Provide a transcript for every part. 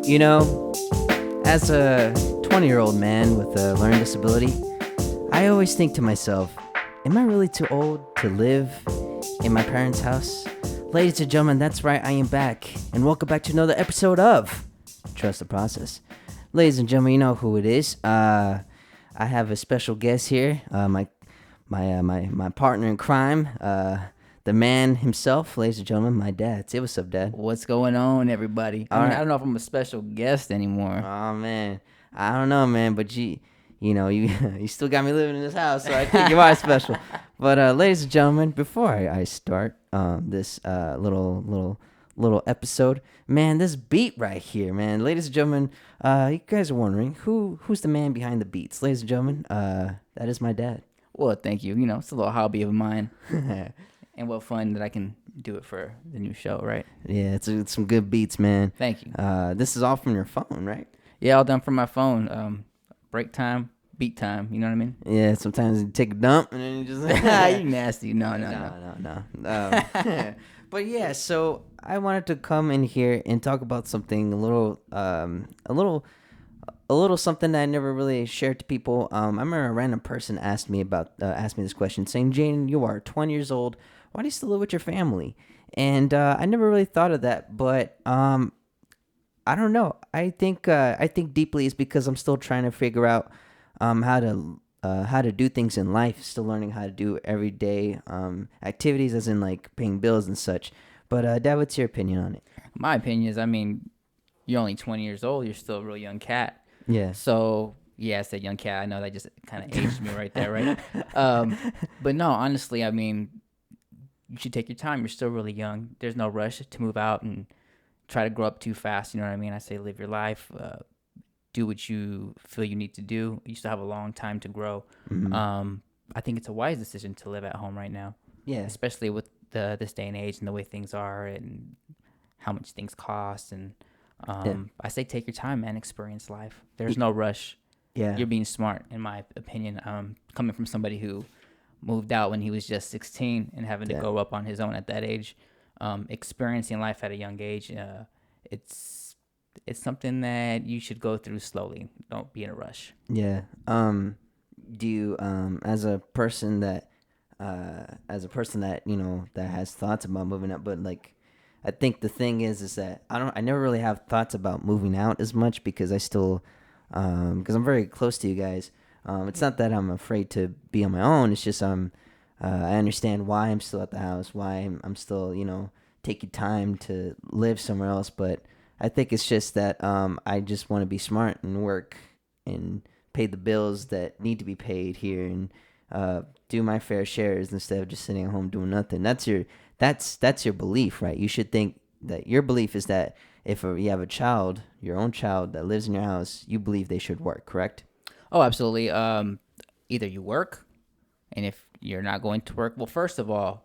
You know, as a 20-year-old man with a learning disability, I always think to myself, am I really too old to live in my parents' house? Ladies and gentlemen, that's right, I am back, and welcome back to another episode of Trust the Process. Ladies and gentlemen, you know who it is. I have a special guest here, my partner in crime, the man himself, ladies and gentlemen, my dad. Say what's up, Dad. What's going on, everybody? I don't know if I'm a special guest anymore. Oh man, I don't know, man, but you you still got me living in this house, so I think you are special. But ladies and gentlemen, before I start this little episode, man, this beat right here, man, ladies and gentlemen, you guys are wondering who's the man behind the beats, ladies and gentlemen. That is my dad. Well, thank you. You know, it's a little hobby of mine, and what fun that I can do it for the new show, right? Yeah, it's some good beats, man. Thank you. This is all from your phone, right? Yeah, all done from my phone. Break time, beat time. You know what I mean? Yeah, sometimes you take a dump and then you just You nasty. No. No. But yeah, so I wanted to come in here and talk about something a little something that I never really shared to people. I remember a random person asked me this question, saying, "Jane, you are 20 years old. Why do you still live with your family?" And I never really thought of that, but I don't know. I think deeply it's because I'm still trying to figure out how to do things in life. Still learning how to do everyday activities, as in like paying bills and such. But Dad, what's your opinion on it? My opinion is, I mean, you're only 20 years old. You're still a real young cat. Yeah. So yeah, I said young cat. I know that just kind of aged me right there, right? But no, honestly, I mean, you should take your time. You're still really young. There's no rush to move out and try to grow up too fast. You know what I mean? I say live your life. Do what you feel you need to do. You still have a long time to grow. Mm-hmm. I think it's a wise decision to live at home right now. Yeah. Especially with this day and age and the way things are and how much things cost. And I say take your time, man. Experience life. There's no rush. Yeah. You're being smart, in my opinion. Coming from somebody who moved out when he was just 16 and having to grow up on his own at that age, experiencing life at a young age, it's something that you should go through slowly. Don't be in a rush. Yeah. Do you as a person that you know that has thoughts about moving out, but like I think the thing is that I never really have thoughts about moving out as much because I still because I'm very close to you guys. It's not that I'm afraid to be on my own. It's just I understand why I'm still at the house, why I'm still, you know, taking time to live somewhere else. But I think it's just that I just want to be smart and work and pay the bills that need to be paid here and do my fair shares instead of just sitting at home doing nothing. That's your belief, right? You should think that your belief is that if you have a child, your own child that lives in your house, you believe they should work, correct? Oh, absolutely. Either you work, and if you're not going to work, well, first of all,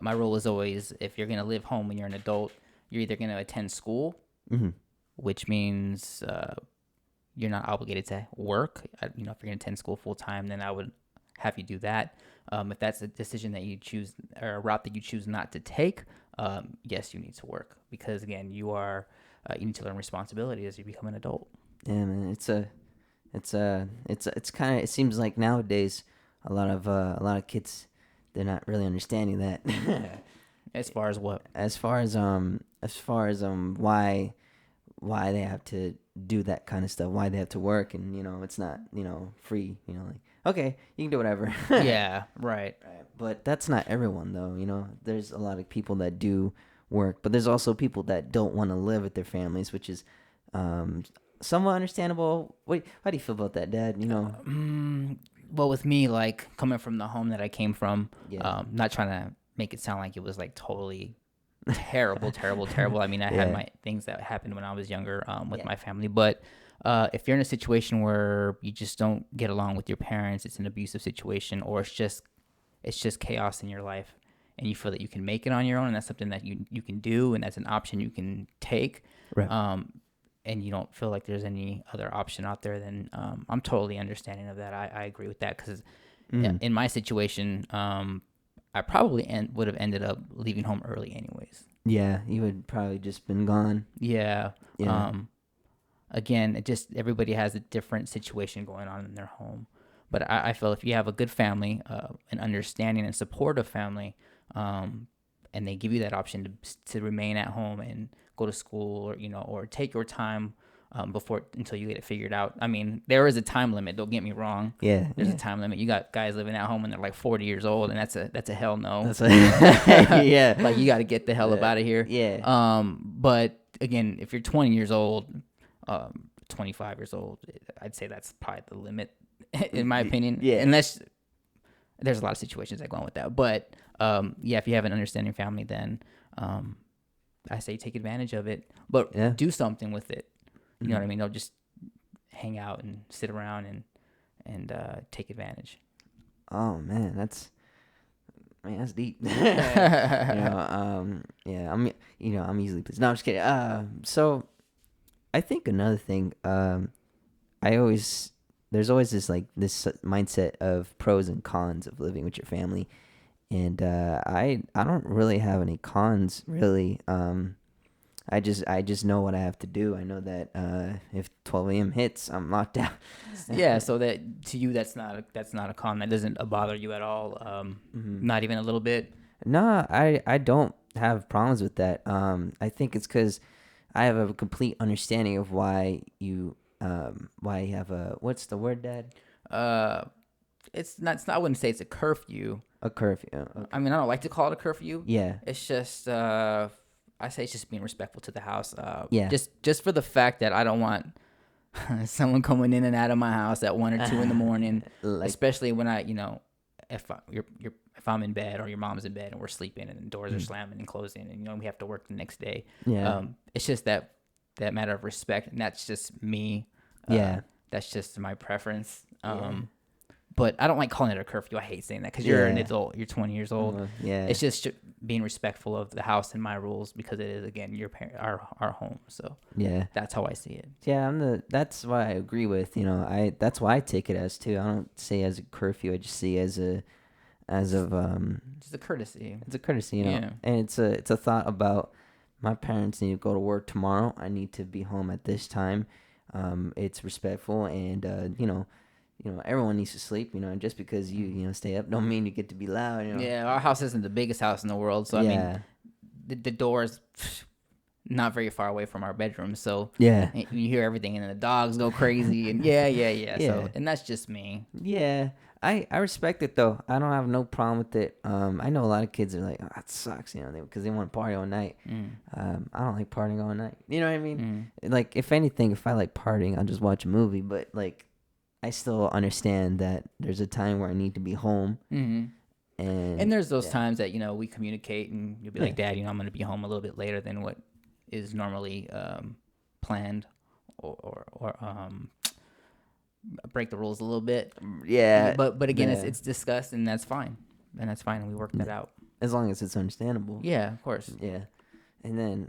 my rule is always if you're going to live home when you're an adult, you're either going to attend school, Mm-hmm. which means you're not obligated to work. You know, if you're going to attend school full time, then I would have you do that. If that's a decision that you choose or a route that you choose not to take, yes, you need to work because again, you need to learn responsibility as you become an adult. Yeah, man, it's kind of, it seems like nowadays a lot of kids, they're not really understanding that. As far as what? As far as why they have to do that kind of stuff, why they have to work, and you know it's not, you know, free, you know, like okay, you can do whatever. Yeah, right. But that's not everyone though, you know. There's a lot of people that do work, but there's also people that don't want to live with their families, which is somewhat understandable. Wait, how do you feel about that, Dad? You know, Well, with me, like coming from the home that I came from, Yeah. not trying to make it sound like it was like totally terrible. I mean, I had my things that happened when I was younger with my family, but if you're in a situation where you just don't get along with your parents, it's an abusive situation, or it's just chaos in your life, and you feel that you can make it on your own, and that's something that you can do, and that's an option you can take. Right. And you don't feel like there's any other option out there, then I'm totally understanding of that. I agree with that because in my situation, I probably would have ended up leaving home early anyways. Yeah, you would probably just been gone. Yeah. Yeah. again, it just everybody has a different situation going on in their home. But I feel if you have a good family, an understanding and supportive family, and they give you that option to remain at home and go to school, or or take your time before until you get it figured out. I mean, there is a time limit. Don't get me wrong. Yeah, there's a time limit. You got guys living at home and they're like 40 years old, and that's a hell no. Yeah, like you got to get the hell up out of here. Yeah. But again, if you're 20 years old, 25 years old, I'd say that's probably the limit, in my opinion. Yeah. Unless there's a lot of situations that go on with that. But yeah, if you have an understanding family, then I say take advantage of it, but do something with it. You know what I mean? Don't just hang out and sit around and take advantage. Oh man, that's deep. Yeah, I'm easily pleased. No, I'm just kidding. So I think another thing, there's always this mindset of pros and cons of living with your family, and I don't really have any cons really. I just know what I have to do. I know that if 12 a.m. hits, I'm locked out. Yeah, so that to you, that's not a con. That doesn't bother you at all. Not even a little bit. No, I don't have problems with that. I think it's because I have a complete understanding of why you have a, what's the word, Dad? It's not. I wouldn't say it's a curfew. A curfew. Okay. I mean, I don't like to call it a curfew. Yeah. It's just I say it's just being respectful to the house. Yeah. Just for the fact that I don't want someone coming in and out of my house at 1 or 2 in the morning, especially when if I'm in bed or your mom's in bed and we're sleeping and the doors are slamming and closing and we have to work the next day. Yeah. It's just that matter of respect, and that's just me. Yeah. That's just my preference. But I don't like calling it a curfew. I hate saying that because you're an adult. You're 20 years old. Yeah. It's just being respectful of the house and my rules because it is, again, our home. So yeah, that's how I see it. Yeah, that's why I agree with. That's why I take it as too. I don't say as a curfew. I just see it as just a courtesy. It's a courtesy, and it's a thought about my parents need to go to work tomorrow. I need to be home at this time. It's respectful, and everyone needs to sleep, and just because you stay up don't mean you get to be loud, Yeah, our house isn't the biggest house in the world, so I mean, the door is not very far away from our bedroom, so yeah, you hear everything, and the dogs go crazy, and yeah. So, and that's just me. Yeah, I respect it though. I don't have no problem with it. I know a lot of kids are like, oh, that sucks, because they want to party all night. I don't like partying all night. You know what I mean? Like, if anything, if I like partying, I'll just watch a movie. But like, I still understand that there's a time where I need to be home. And there's those times that we communicate, and you'll be like, Dad, I'm going to be home a little bit later than what is normally planned, or break the rules a little bit. Yeah. But again, it's discussed, and that's fine. And we work that out. As long as it's understandable. Yeah, of course. Yeah. And then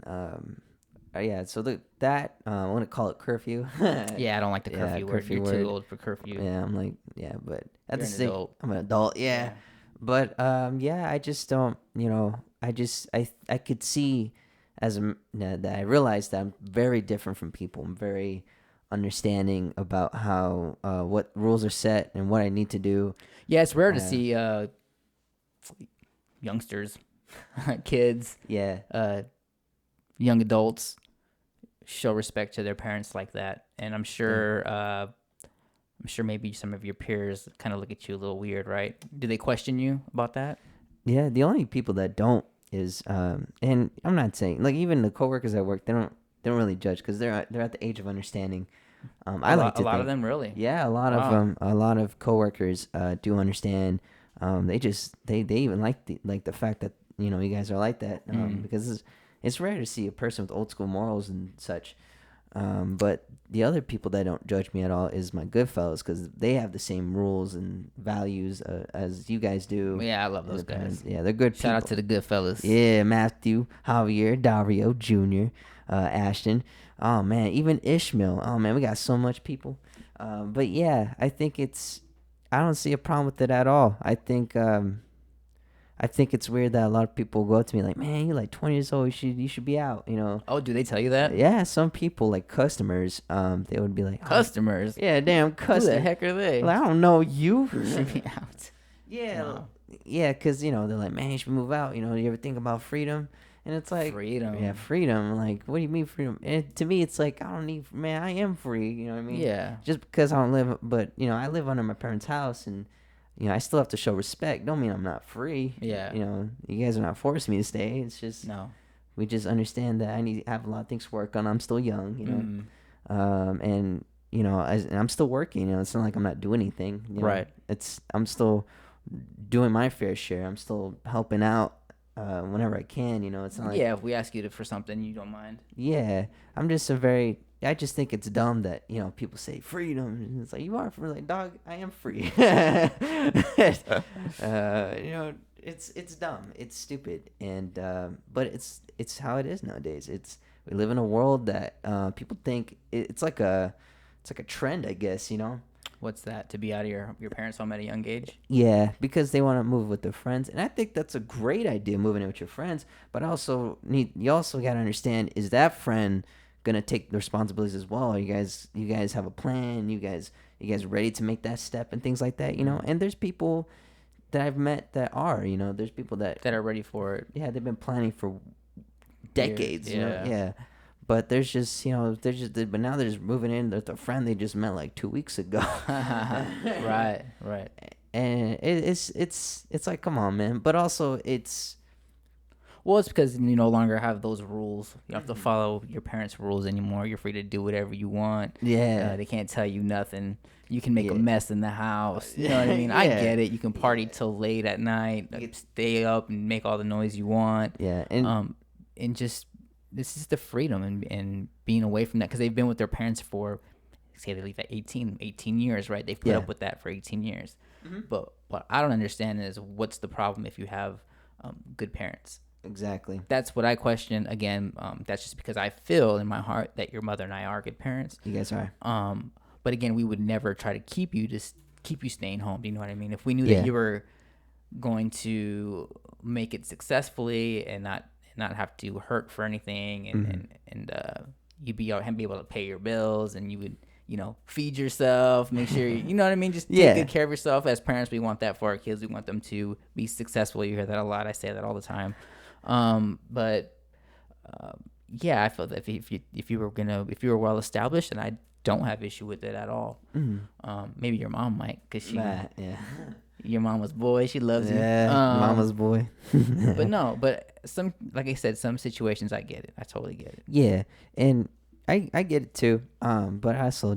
so I want to call it curfew. Yeah, I don't like the curfew word. You're too old for curfew. Yeah, I'm like, but at the same, adult. I'm an adult. Yeah. But I just don't. I could see that I realized that I'm very different from people. I'm very understanding about how what rules are set and what I need to do. Yeah, it's rare to see youngsters, kids, young adults show respect to their parents like that. And I'm sure maybe some of your peers kind of look at you a little weird, right? Do they question you about that? Yeah, the only people that don't is and I'm not saying, like, even the coworkers at work, they don't really judge because they're at the age of understanding. I like to think, a lot of them really. Yeah, a lot of them. A lot of coworkers do understand. They even like the fact that you guys are like that because it's rare to see a person with old school morals and such. But the other people that don't judge me at all is my good fellas because they have the same rules and values as you guys do. Yeah, I love those guys. Yeah, they're good people. Shout out to the good fellas. Yeah, Matthew, Javier, Dario Jr., Ashton. Oh, man, even Ishmael. Oh, man, we got so much people. But, yeah, I think I don't see a problem with it at all. I think I think it's weird that a lot of people go up to me like, man, you're like 20 years old. You should be out. You know. Oh, do they tell you that? Yeah, some people like customers. They would be like, oh, Customers. yeah, damn Who customer. the heck are they? Like, I don't know you. Should be out. Yeah, Wow. yeah, because you know they're like, man, you should move out. You know, you ever think about freedom? And it's like, Freedom. yeah, freedom. Like, what do you mean freedom? And to me, it's like I don't need, man. I am free. You know what I mean? Yeah. Just because I don't live, but you know, I live under my parents' house, and you know, I still have to show respect. Don't mean I'm not free. Yeah. You know, you guys are not forcing me to stay. It's just No. we just understand that I need to have a lot of things to work on. I'm still young. You know. Mm. And you know, and I'm still working. You know, it's not like I'm not doing anything. You know? Right. I'm still doing my fair share. I'm still helping out whenever I can. You know, it's not like, Yeah, if we ask you for something, you don't mind. yeah. I just think it's dumb that you know people say freedom. And it's like you are free, like dog. I am free. You know, it's dumb. It's stupid, and but it's how it is nowadays. We live in a world that people think it's like a trend, I guess. You know. What's that? To be out of your parents' home at a young age? Yeah, because they want to move with their friends, and I think that's a great idea, moving in with your friends. But you also got to understand, is that friend gonna take the responsibilities as well? You guys have a plan. You guys ready to make that step and things like that, you know? And there's people that I've met that are, you know, there's people that That are ready for it. yeah, they've been planning for decades, you know, Yeah. yeah. But there's just, you know, but now they're just moving in with a friend they just met like 2 weeks ago. Right. And it's like, come on, man. But also it's Well, it's because you no longer have those rules. You don't have to follow your parents' rules anymore. You're free to do whatever you want. yeah, They can't tell you nothing. You can make Yeah. a mess in the house. You know what I mean? I Yeah. get it. You can party till late at night, stay up and make all the noise you want. yeah, And just this is the freedom and being away from that because they've been with their parents for say they leave at 18 years, right? They've put Yeah. up with that for 18 years. Mhm. But what I don't understand is what's the problem if you have good parents? exactly. That's what I question. Again, that's just because I feel in my heart that your mother and I are good parents. You guys are. But again, we would never try to keep you staying home. Do you know what I mean? If we knew Yeah. that you were going to make it successfully and not have to hurt for anything, and you'd be able to pay your bills, and you would feed yourself, make sure you know what I mean. Just take Yeah. good care of yourself. As parents, we want that for our kids. We want them to be successful. You hear that a lot. I say that all the time. But yeah, I feel that if you were well established, and I don't have issue with it at all. Maybe your mom might, because Yeah. your mama's boy, she loves you. Yeah, mama's boy. But no, but like I said, some situations I get it. I totally get it. Yeah, and I get it too. But I also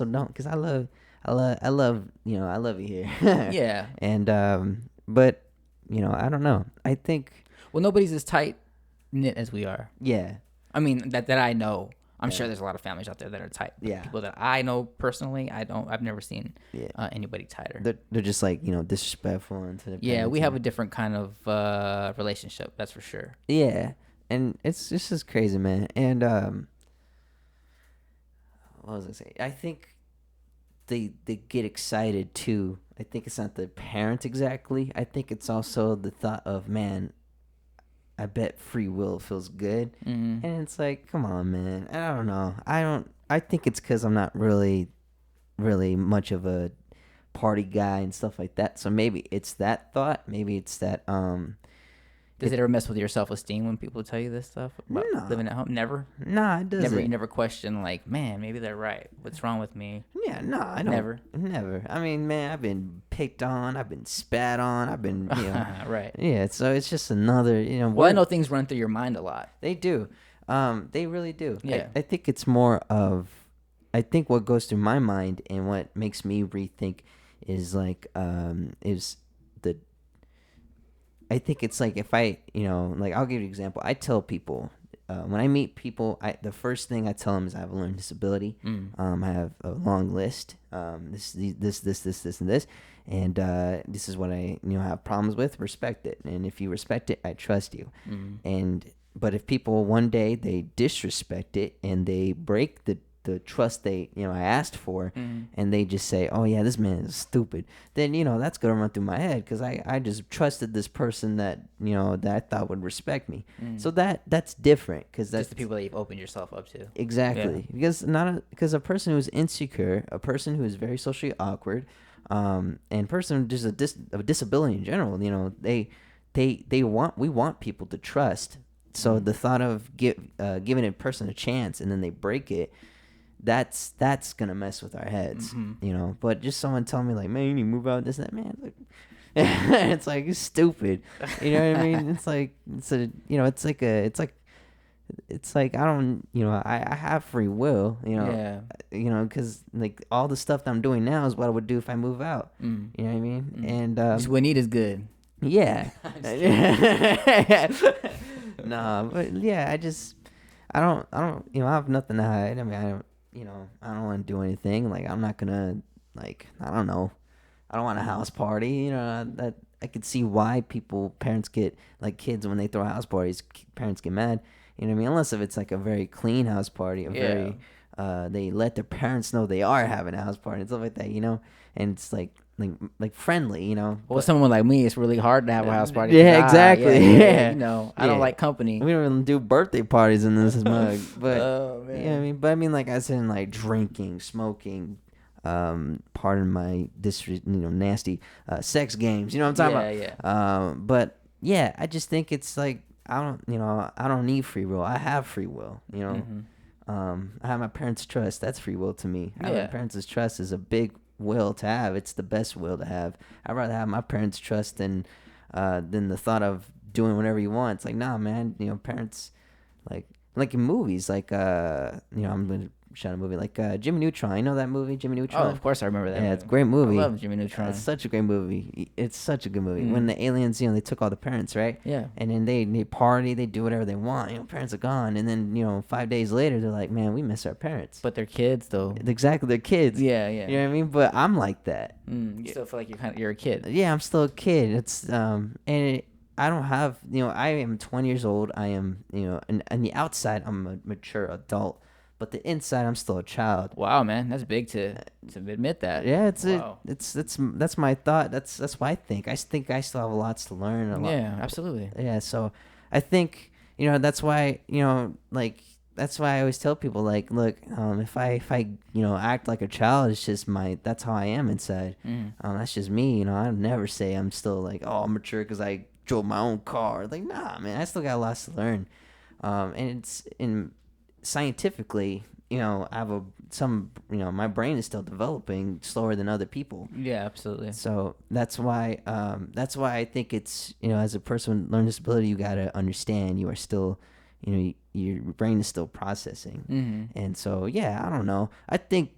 don't, because I love you know, I love you here. Yeah. And but you know, I don't know. I think Well, nobody's as tight knit as we are. yeah, I mean that I know. I'm Yeah. sure there's a lot of families out there that are tight. But Yeah. people that I know personally, I've never seen Yeah. Anybody tighter. they're just like, you know, disrespectful into their Yeah, parents we have a and- different kind of relationship. That's for sure. yeah, and it's just crazy, man. And what was I saying? I think they get excited too. I think it's not the parent exactly. I think it's also the thought of, man, I bet free will feels good. Mm-hmm. And it's like, come on, man. I don't know. I think it's because I'm not really much of a party guy and stuff like that. So maybe it's that thought. Maybe it's that Does it ever mess with your self-esteem when people tell you this stuff about No. living at home? Never. nah, it doesn't. You never question like, man, maybe they're right. What's wrong with me? Yeah, no, I don't. Never. I mean, man, I've been picked on. I've been spat on. I've been, you know. Right. Yeah, so it's just another, you know. Well, I know things run through your mind a lot. They do. They really do. Yeah. I think it's more of, I think what goes through my mind and what makes me rethink is like, I think it's like if I, you know, like I'll give you an example. I tell people, when I meet people, the first thing I tell them is I have a learning disability. I have a long list. This, and this, and this is what I, you know, have problems with. Respect it, and if you respect it, I trust you. But if people one day they disrespect it and they break the trust I asked for, Mm-hmm. and they just say, oh yeah, this man is stupid, then that's gonna run through my head because I just trusted this person that that I thought would respect me. So that's different because that's Just the people that you've opened yourself up to. exactly because a person who's insecure, a person who is very socially awkward, and a person just a disability in general, we want people to trust. So the thought of giving a person a chance and then they break it, that's gonna mess with our heads, But just someone telling me like, man, you need to move out, this and that, man, like, it's like it's stupid, you know what I mean? It's like it's like I don't, I have free will, Yeah. because like all the stuff that I'm doing now is what I would do if I move out. You know what I mean? And Just what need is good. yeah. No, but yeah, I don't, I have nothing to hide. I mean, I don't want to do anything. Like, I'm not gonna, like, I don't know. I don't want a house party. That I could see why parents get, like, kids when they throw house parties, parents get mad. You know what I mean? Unless if it's like a very clean house party, very, they let their parents know they are having a house party and stuff like that, and it's like friendly, Well, but, someone like me, it's really hard to have a house party. Yeah, exactly. Yeah. I don't Yeah. like company. we don't even do birthday parties in this mug, but Oh, man. yeah, I mean, but I mean, like I said, like drinking, smoking, pardon my nasty, sex games. You know what I'm talking about? Yeah. But yeah, I just think it's like I don't need free will. I have free will. I have my parents' trust. That's free will to me. Having my parents' trust is a big will to have. It's the best will to have. I'd rather have my parents' trust than the thought of doing whatever you want. It's like, nah, man. Parents, like in movies, like I'm gonna shout a movie like Jimmy Neutron. You know that movie, Jimmy Neutron? Oh, of course I remember that. Yeah, movie. it's a great movie. I love Jimmy Neutron. It's such a great movie. It's such a good movie. When the aliens, they took all the parents, right? Yeah. And then they party, they do whatever they want. Parents are gone, and then 5 days later, they're like, man, we miss our parents. But they're kids, though. Exactly, they're kids. Yeah. You know what I mean? But I'm like that. You still feel like you're a kid. Yeah, I'm still a kid. It's I don't have I am 20 years old. I am on the outside I'm a mature adult, but the inside I'm still a child. Wow, man, that's big to admit that. Yeah, Wow. that's my thought. That's what I think. I think I still have lots to learn. Yeah, absolutely. Yeah, so I think that's why that's why I always tell people like, look, if I act like a child, it's just that's how I am inside. That's just me. I never say I'm still like, oh, I'm mature because I drove my own car. Like, nah, man, I still got lots to learn. And it's scientifically, I have my brain is still developing slower than other people. Yeah, absolutely. So that's why I think it's, as a person with learning disability, you got to understand you are still, your brain is still processing. And so, yeah, I don't know. I think,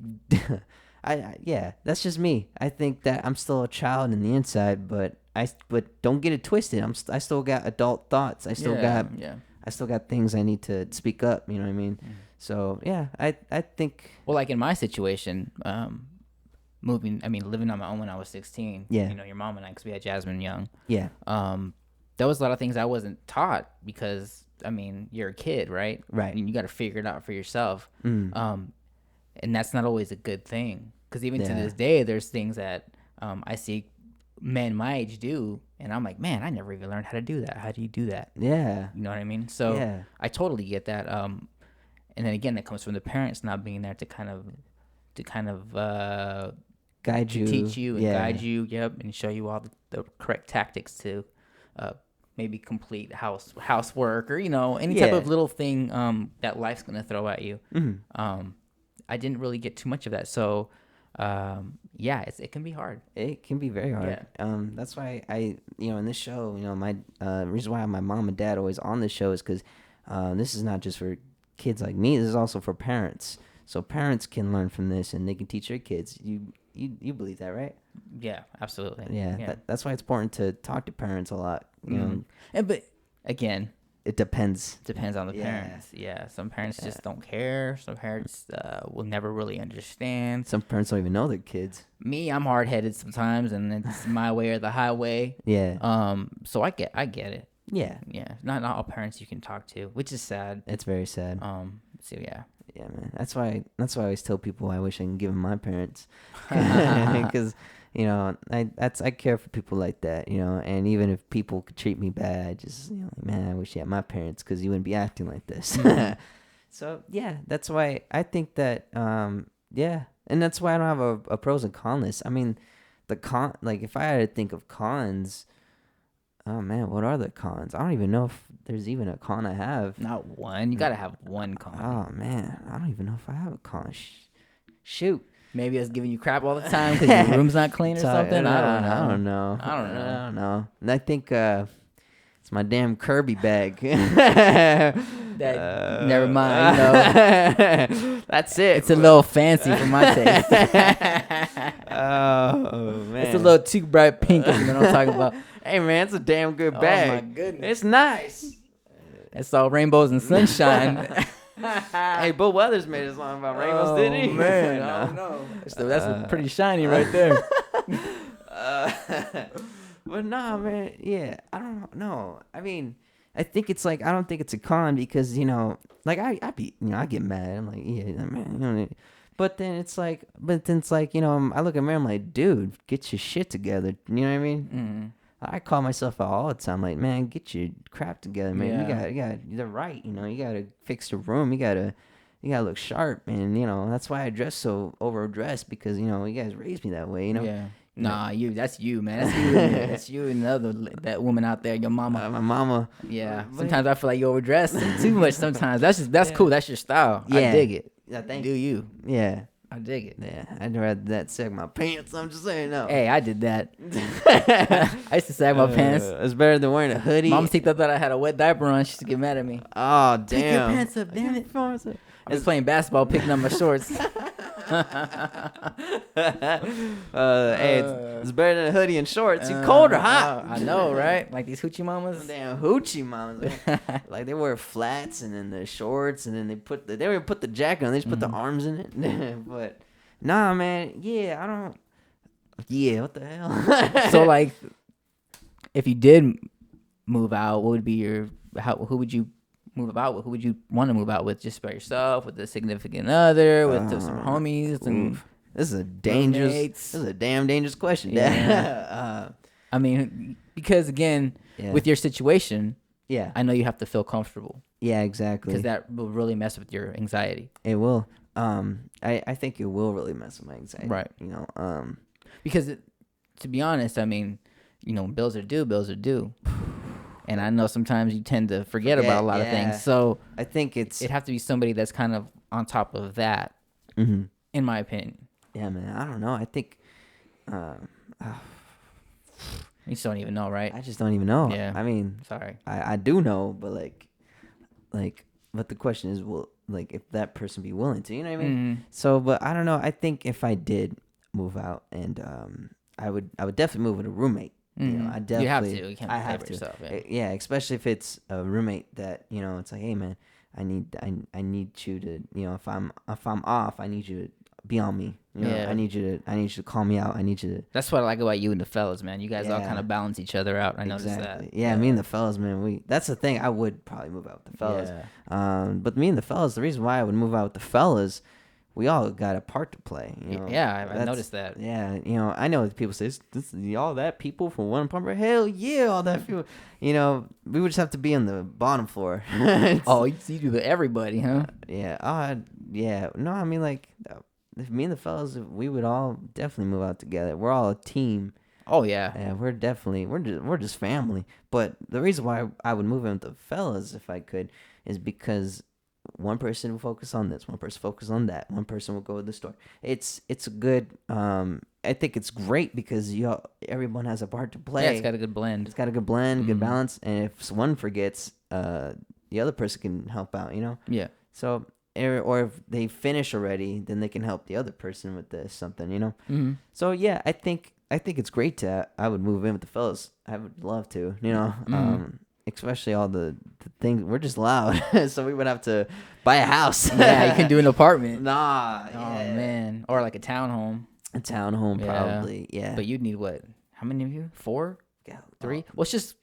that's just me. I think that I'm still a child in the inside, but don't get it twisted. I still got adult thoughts. I still got things I need to speak up. You know what I mean? So yeah, I think. Well, like in my situation, living on my own when I was 16. Yeah. Your mom and I, because we had Jasmine young. Yeah. There was a lot of things I wasn't taught because you're a kid, right? Right. And you got to figure it out for yourself. And that's not always a good thing because even to this day, there's things that I see men my age do, and I'm like, man, I never even learned how to do that. How do you do that? Yeah. You know what I mean? So Yeah. I totally get that. And then again, that comes from the parents not being there to kind of guide you, teach you and guide you, and show you all the correct tactics to maybe complete housework or any type of little thing that life's gonna throw at you. I didn't really get too much of that, so it can be hard. It can be very hard. That's why I in this show, my reason why my mom and dad are always on this show is because this is not just for kids like me. This is also for parents. So parents can learn from this and they can teach their kids. You believe that, right? Yeah, absolutely. Yeah. That's why it's important to talk to parents a lot. But again, it depends on the parents. Yeah, some parents just don't care. Some parents will never really understand. Some parents don't even know their kids. Me, I'm hard-headed sometimes, and it's my way or the highway. Yeah. So I get it. Yeah. Yeah. Not all parents you can talk to, which is sad. It's very sad. So yeah. Yeah, man. That's why I always tell people I wish I can give them my parents, because I care for people like that, and even if people could treat me bad, I just like, man, I wish you had my parents because you wouldn't be acting like this. So yeah, that's why I think that yeah, and that's why I don't have a pros and cons list. I mean, like if I had to think of cons. Oh man, what are the cons? I don't even know if there's even a con I have. Not one. You gotta have one con. Oh man, I don't even know if I have a con. Shoot. Maybe it's giving you crap all the time because your room's not clean or something. I don't know. And I think it's my damn Kirby bag. Never mind. That's it. It's a little fancy for my taste. Oh man, it's a little too bright pink. If you know what I'm talking about. Hey man, it's a damn good bag. Oh my goodness, it's nice. It's all rainbows and sunshine. Hey, Bill Weathers made a song about rainbows, didn't he? Man, I don't know. That's pretty shiny right there. But nah, man. Yeah, I don't know. I mean, I think it's like I don't think it's a con because like I get mad. I'm like, yeah, man. But then it's like, I look at me, I'm like, dude, get your shit together. You know what I mean? Mm-hmm. I call myself out all the time, like, man, get your crap together, man. Yeah. You got you're right. You gotta fix the room. You gotta look sharp, and that's why I dress so overdressed because you guys raised me that way. Yeah. Nah, that's you, man. That's you and that woman out there, your mama. My mama. Yeah. Sometimes I feel like you overdress too much. Sometimes that's cool. That's your style. Yeah. I dig it. Yeah, thank you. Do you? Yeah. I dig it. Yeah, I'd rather that sag my pants. I'm just saying, no. Hey, I did that. I used to sag my pants. It's better than wearing a hoodie. Mom thought that I had a wet diaper on. She used to get mad at me. Oh, damn. Take your pants up, damn it. I was playing basketball, picking up my shorts. Hey, it's better than a hoodie and shorts. You cold or hot? I know, right? Like these hoochie mamas. Damn hoochie mamas. Like they wear flats and then the shorts and then they don't even put the jacket on. They just put the arms in it. But nah, man. Yeah, I don't. Yeah, what the hell? So like, if you did move out, what would be who would you move about with? Who would you want to move out with? Just by yourself, with a significant other, with some homies? And this is a damn dangerous question. Yeah. I mean, because again, with your situation, I know you have to feel comfortable. Yeah, exactly. Because that will really mess with your anxiety. It will. I think it will really mess with my anxiety. Right. Because to be honest, I mean, bills are due. And I know sometimes you tend to forget about a lot of things. So I think it'd have to be somebody that's kind of on top of that, in my opinion. Yeah, man. I don't know. I think you just don't even know, right? I just don't even know. Yeah. I mean, sorry. I do know, but but the question is, if that person be willing to, you know what I mean? Mm-hmm. So, but I don't know. I think if I did move out, and I would definitely move with a roommate. Mm-hmm. I definitely. You have to. You can't I have for to. Yourself, yeah, especially if it's a roommate that it's like, hey man, I need you to if I'm off, I need you to be on me. I need you to call me out. I need you to. That's what I like about you and the fellas, man. You guys all kind of balance each other out. I noticed that. Yeah, me and the fellas, man. That's the thing. I would probably move out with the fellas. Yeah. But me and the fellas, the reason why I would move out with the fellas, we all got a part to play. Yeah, I noticed that. Yeah, I know people say this all that people from one apartment. Hell yeah, all that people. We would just have to be on the bottom floor. You do everybody, huh? Yeah. Yeah. No, I mean if me and the fellas, we would all definitely move out together. We're all a team. Oh yeah. Yeah, we're just family. But the reason why I would move in with the fellas if I could is because one person will focus on this, one person focus on that, one person will go to the store. It's a good. I think it's great because everyone has a part to play. Yeah, it's got a good blend. It's got a good blend, good balance, and if one forgets, the other person can help out. Yeah. So. Or if they finish already, then they can help the other person with this something, Mm-hmm. So yeah, I think it's great I would move in with the fellas. I would love to, especially all the things. We're just loud, so we would have to buy a house. Yeah, you can do an apartment. Nah. Oh man, or like a townhome. A townhome, probably. Yeah. But you'd need what? How many of you? 4? Yeah. 3? Well, it's just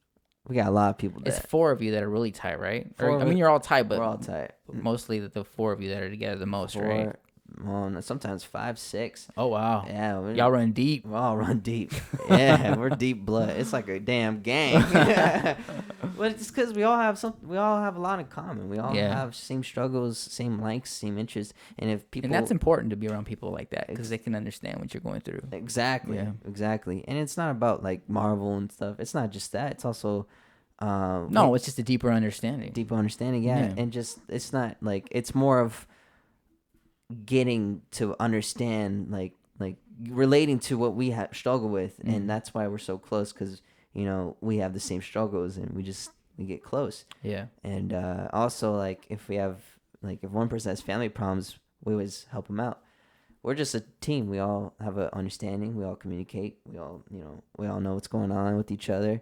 we got a lot of people It's that 4 of you that are really tight, right? Four Or, I of mean, it- you're all tight, but we're all tight. mostly the 4 of you that are together the most, right? Four, well, sometimes 5, 6. Oh wow, Yeah, y'all run deep. we all run deep. Yeah, we're deep blood. It's like a damn gang. But it's because we all have a lot in common. We all Yeah. have same struggles, same likes, same interests. And if people, And that's important to be around people like that because they can understand what you're going through. exactly, Yeah. exactly. And it's not about like Marvel and stuff. It's not just that. It's also No, it's just a deeper understanding. deeper understanding. Yeah. Yeah. And just it's not like it's more of getting to understand like relating to what we have struggle with, Mhm. and that's why we're so close because we have the same struggles and we get close. Yeah. And also like if one person has family problems, we always help them out. We're just a team. We all have an understanding. We all communicate. We all know what's going on with each other.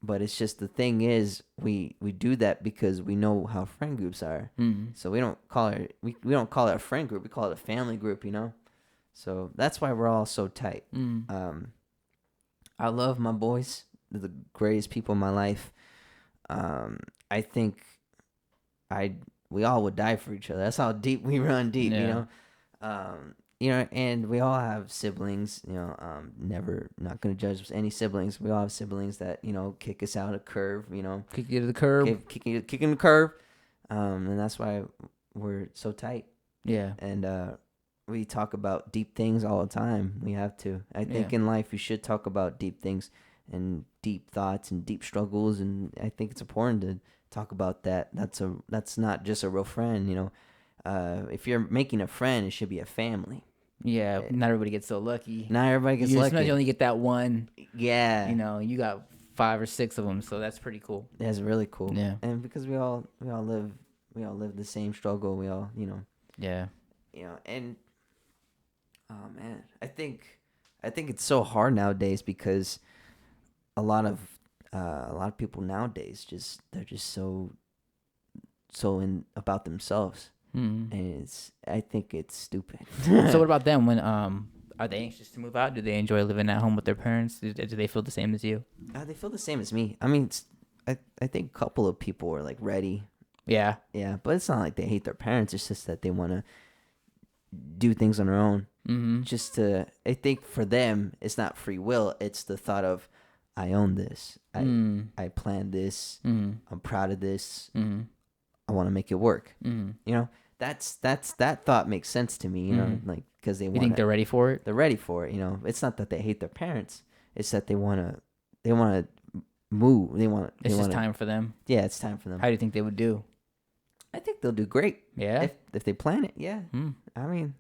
But it's just the thing is we do that because we know how friend groups are. Mm. So we don't call it we don't call it a friend group. We call it a family group. So that's why we're all so tight. Mm. I love my boys. They're the greatest people in my life. I think we all would die for each other. That's how deep we run deep. Yeah. And we all have siblings. Never not gonna judge any siblings. We all have siblings that kick us out a curve. Kick you to the curb. Kicking the curve. And that's why we're so tight. Yeah. And we talk about deep things all the time. We have to. I think in life you should talk about deep things and deep thoughts and deep struggles, and I think it's important to talk about that. That's not just a real friend. If you're making a friend, it should be a family. Yeah. Not everybody gets so lucky. Not everybody gets Sometimes lucky. you only get that one. Yeah, You got 5 or 6 of them, so that's pretty cool. that's really cool. Yeah. And because we all live the same struggle. We all Yeah. and oh man, I think it's so hard nowadays because a lot of people nowadays they're just so in about themselves, Mm. and I think it's stupid. So what about them? When are they anxious to move out? Do they enjoy living at home with their parents? Do they feel the same as you? They feel the same as me. I mean, I think a couple of people are like ready. Yeah. Yeah, but it's not like they hate their parents. It's just that they want to do things on their own. Mm-hmm. I think for them, it's not free will. It's the thought of, I own this. I planned this. I'm proud of this. I want to make it work. That thought makes sense to me. Like because they You want. think they're ready for it? They're ready for it. It's not that they hate their parents. It's that they want to move. It's just time for them. Yeah, it's time for them. How do you think they would do? I think they'll do great. Yeah. If they plan it, yeah. Mm. I mean,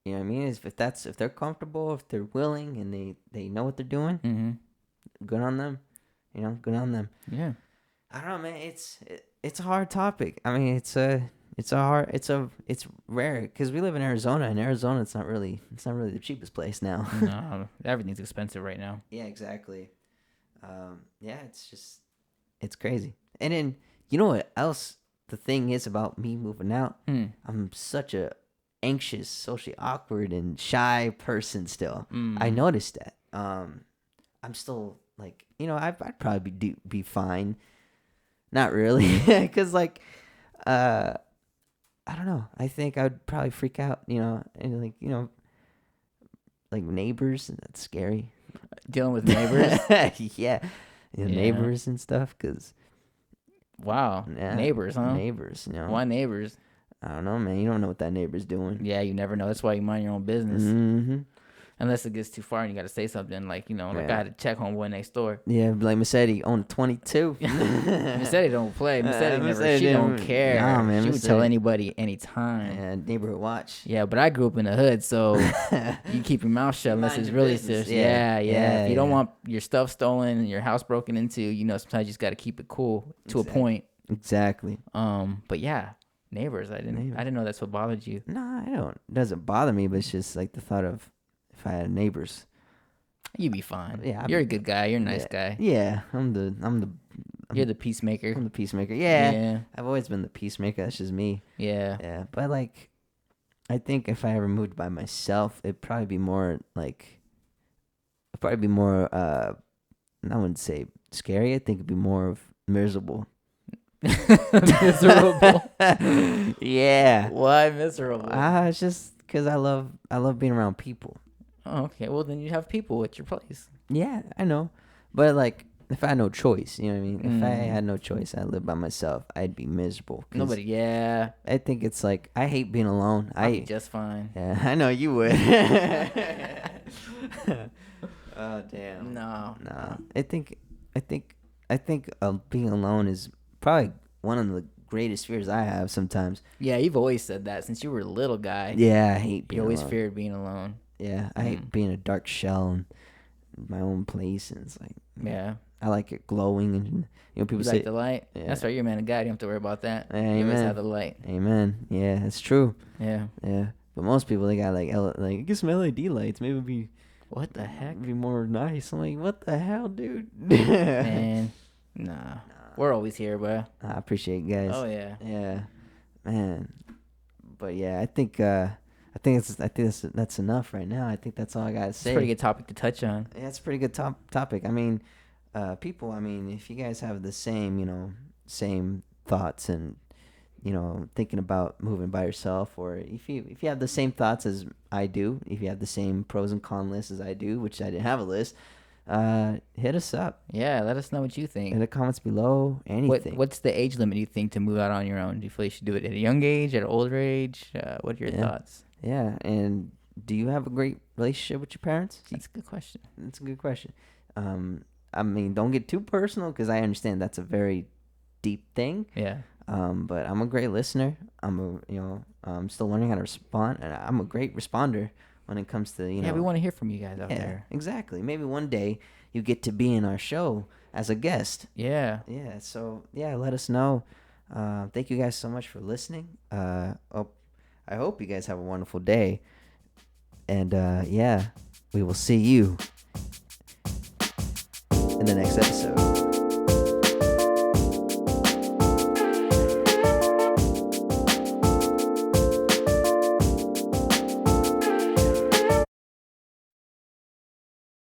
you know what I mean? If they're comfortable, if they're willing, and they know what they're doing, Mm-hmm. good on them. Good on them. Yeah. I don't know, man. It's a hard topic. I mean, it's rare because we live in Arizona, and Arizona it's not really the cheapest place now. No, everything's expensive right now. Yeah, exactly. Yeah, it's crazy. And then you know what else? The thing is about me moving out. I'm such a anxious, socially awkward, and shy person still. I noticed that. I'm still like, I'd probably be fine. Not really, because like, I don't know. I think I would probably freak out. And like neighbors. That's scary. Dealing with neighbors. Yeah, neighbors and stuff. Cause wow, neighbors, huh? Neighbors. Why neighbors? I don't know, man. You don't know what that neighbor's doing. Yeah, you never know. That's why you mind your own business. Mm-hmm. Unless it gets too far and you got to say something like, I had to check homeboy next door. Yeah, like Mercedes on 22. Mercedes don't play. Mercedes never. Mercedes She don't care. Nah, man, She would tell anybody anytime. Yeah, neighborhood watch. Yeah, but I grew up in the hood, so you keep your mouth shut unless Mind it's your really business. serious. Yeah. If you don't yeah. want your stuff stolen and your house broken into, sometimes you just got to keep it cool to a point. Exactly. But yeah, neighbors. I didn't know that's what bothered you. No, I don't. It doesn't bother me, but it's just like the thought of if I had neighbors. You'd be fine. Yeah, you're a good guy. You're a nice guy. Yeah, I'm the You're the peacemaker. I'm the peacemaker. Yeah. Yeah. I've always been the peacemaker. That's just me. Yeah. Yeah, but like, I think if I ever moved by myself, it'd probably be more. I wouldn't say scary. I think it'd be more of miserable. Miserable. Yeah. Why miserable? It's just because I love being around people. Oh, okay. Well, then you have people at your place. Yeah, I know. But like, if I had no choice, you know what I mean? If I Mm. had no choice, I lived by myself, I'd be miserable. 'Cause Nobody. Yeah. I think it's like, I hate being alone. I'll be just fine. Yeah, I know you would. Oh damn. No. I think being alone is probably one of the greatest fears I have sometimes. Yeah, you've always said that since you were a little guy. Yeah, I hate being You always alone. feared being alone. Yeah, I hate being a dark shell in my own place, and it's like, Yeah. I like it glowing, and people You say, like the light? Yeah. That's right. You're a man of God. You don't have to worry about that. Yeah, You always amen. have the light. Amen. Yeah, it's true. Yeah. Yeah, but most people, they got like get some LED lights. Maybe it'd be What the heck? be more nice. I'm like, what the hell, dude? Man. Nah. We're always here, bro. I appreciate you guys. Oh, yeah. Yeah, man. But yeah, I think that's enough right now. I think that's all I gotta It's say. a pretty good topic to touch on. Yeah, it's a pretty good topic. I mean, people. I mean, if you guys have the same, same thoughts and, thinking about moving by yourself, or if you have the same thoughts as I do, if you have the same pros and con list as I do, which I didn't have a list, hit us up Yeah, let us know what you in think. the comments below. Anything. What's the age limit you think to move out on your own? Do you feel you should do it at a young age, at an older age? What are your Yeah. thoughts? Yeah, and do you have a great relationship with your parents? That's a good question. That's a good question. I mean, don't get too personal, because I understand that's a very deep thing. Yeah. But I'm a great listener. I'm still learning how to respond, and I'm a great responder when it comes to, Yeah, we want to hear from you guys out yeah, there. exactly. Maybe one day you get to be in our show as a guest. Yeah. Yeah. So yeah, let us know. Thank you guys so much for listening. I hope you guys have a wonderful day. And yeah, we will see you in the next episode.